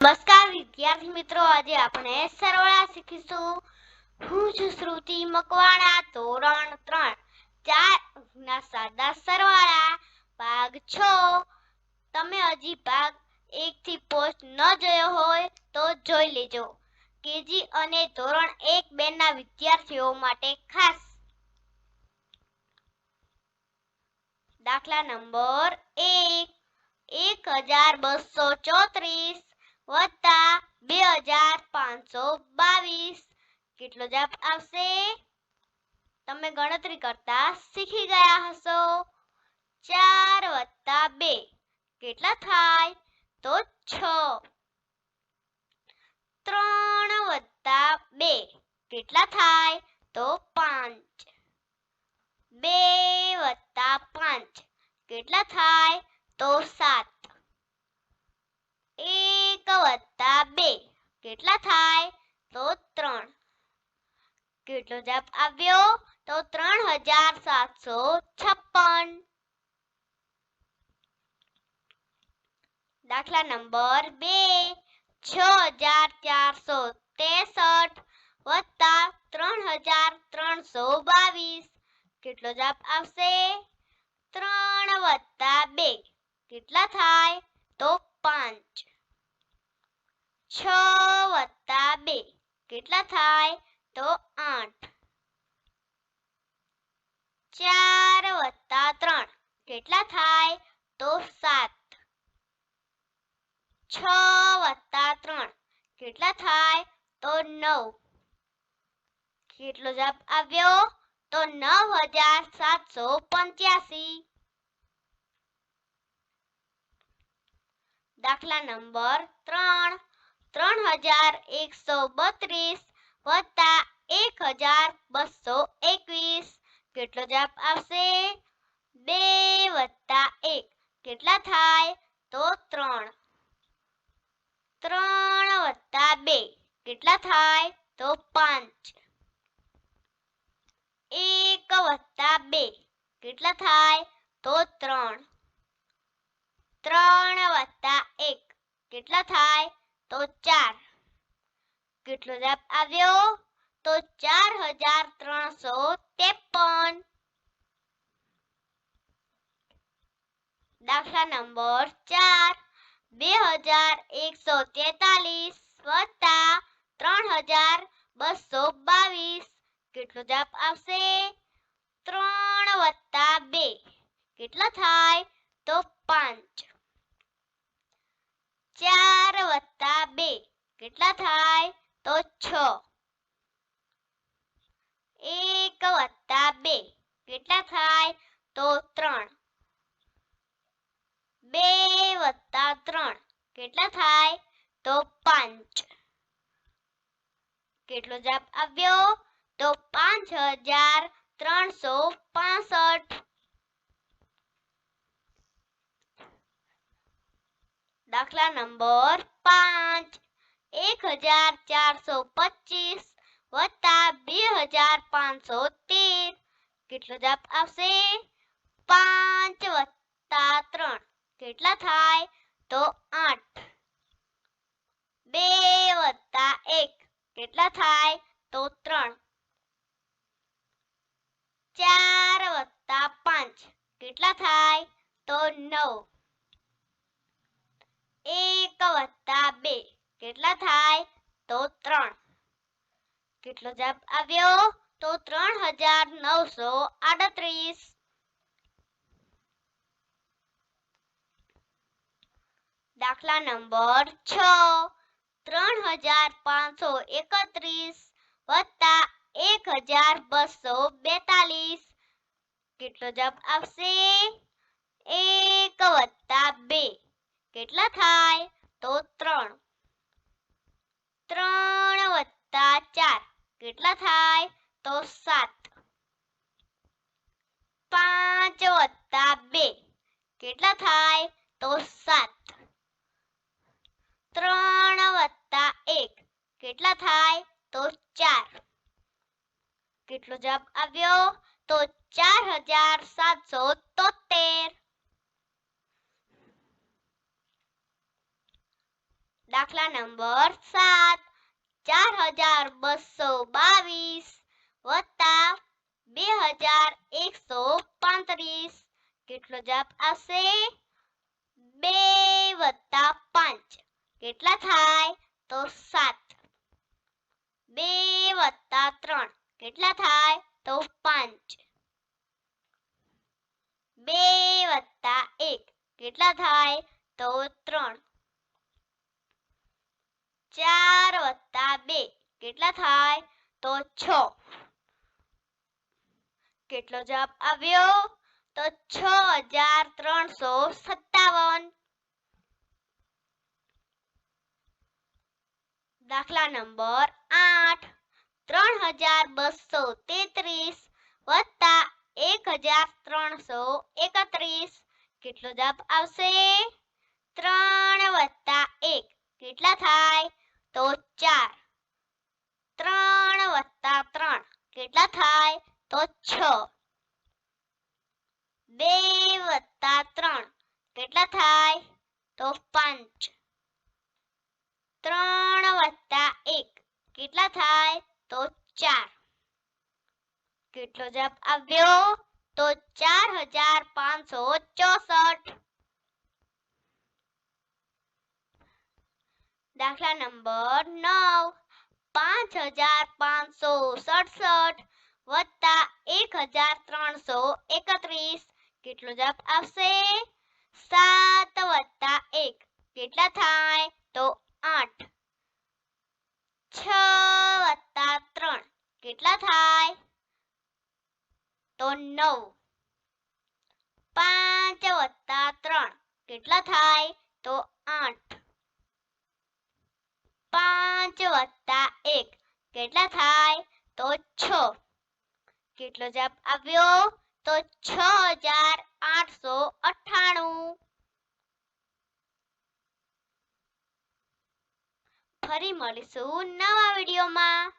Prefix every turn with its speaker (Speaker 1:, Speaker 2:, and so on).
Speaker 1: નમસ્કાર વિદ્યાર્થી મિત્રો, આજે આપણે સરવાળા શીખીશું. હું છું શ્રુતિ મકવાણા, ધોરણ 3, 4 ના સાદા સરવાળા, ભાગ 6. તમે હજી ભાગ 1 થી પોસ્ટ ન જોયો હોય તો જોઈ લેજો. કેજી અને ધોરણ 1-2 ના વિદ્યાર્થીઓ માટે ખાસ. દાખલા નંબર 1, 1234 વત્તા 2522 કેટલો જવાબ આવશે? તમે ગણતરી કરતા શીખી ગયા હશો. 4 વત્તા 2 કેટલા થાય? તો 6. 3 વત્તા 2 કેટલા થાય? તો 5. 2 વત્તા 5 કેટલા થાય? તો 7. 1 વત્તા 2 કેટલા થાય? તો 3. કેટલો જવાબ આવ્યો? તો 3756. દાખલા નંબર 2, 6463 વત્તા 3322 કેટલો જવાબ આવશે? 3 વત્તા 2 કેટલા થાય? તો 5. 6 વત્તા 2 કેટલા થાય? તો 8. 4 વત્તા 3 કેટલા થાય? તો 7. 6 વત્તા 3 કેટલા થાય? તો 9. કેટલો જવાબ આવ્યો? તો 9785. દાખલા નંબર 3, 3132 વત્તા 1221 કેટલો જવાબ આવશે? 2 વત્તા 1 કેટલા થાય? તો 3. 3 વત્તા 2 કેટલા થાય? તો 5. 1 વત્તા 2 કેટલા થાય? તો 3. 3 વત્તા 1 કેટલા થાય? તો 4. કેટલો જવાબ આવ્યો? તો 4353. દાખલા નંબર 4, 2143 વત્તા 3222 કેટલો જવાબ આવશે? 3 વત્તા 2 કેટલા થાય? તો 5. 4 વત્તા 2 કેટલા થાય? તો 6. 1 વત્તા 2 કેટલા થાય? તો 3. 2 વત્તા 3 કેટલા થાય? તો 5. કેટલો જવાબ આવ્યો? તો 5365. દાખલા નંબર 5, 1425 વત્તા 2513 કેટલો જવાબ આવશે? 5 વત્તા 3 કેટલા થાય? તો 8. 2 વત્તા 1 કેટલા થાય? તો 3. 4 વત્તા 5 કેટલા થાય? તો 9. 1 વત્તા 2 કેટલા થાય? તો 3. કેટલો જવાબ આવ્યો? તો 3938. દાખલા નંબર 6, 3531 વત્તા 1242 કેટલો જવાબ આવશે? 1 વત્તા 2 કેટલા થાય? તો 3. 3 વત્તા 4 કેટલા થાય? તો 7. 5 વત્તા 2 કેટલા થાય? તો 7. 3 વત્તા 1 કેટલા થાય? તો 4. કેટલો જવાબ આવ્યો? તો 4773. દાખલા નંબર 7 4222 વત્તા 2135 કેટલો જવાબ આવશે 2 વત્તા 5 કેટલા થાય તો 7 2 વત્તા 3 કેટલા થાય તો 5 2 વત્તા 1 કેટલા થાય તો 3 4 વત્તા 2 કેટલા થાય તો 6 કેટલો જવાબ આવ્યો તો 6357 દાખલા નંબર 8 3233 વત્તા 1331 કેટલો જવાબ આવશે 3 વત્તા 1 કેટલા થાય તો 4 3 વત્તા 3 કેટલા થાય તો 6 2 વત્તા 3 કેટલા થાય તો 5 3 વત્તા 1 કેટલા થાય તો 4 કેટલો જવાબ આવ્યો તો 4564 દાખલા નંબર 9 5567 વત્તા 1331 કેટલો જવાબ આવશે 7 વત્તા 1 કેટલા થાય તો 8 6 વત્તા 3 કેટલા થાય તો 9 5 વત્તા 3 કેટલા થાય તો 8 5 વત્તા 1 કેટલા થાય તો 6 કેટલો જવાબ આવ્યો તો 6898 ફરી મળીશું નવા વિડીયોમાં.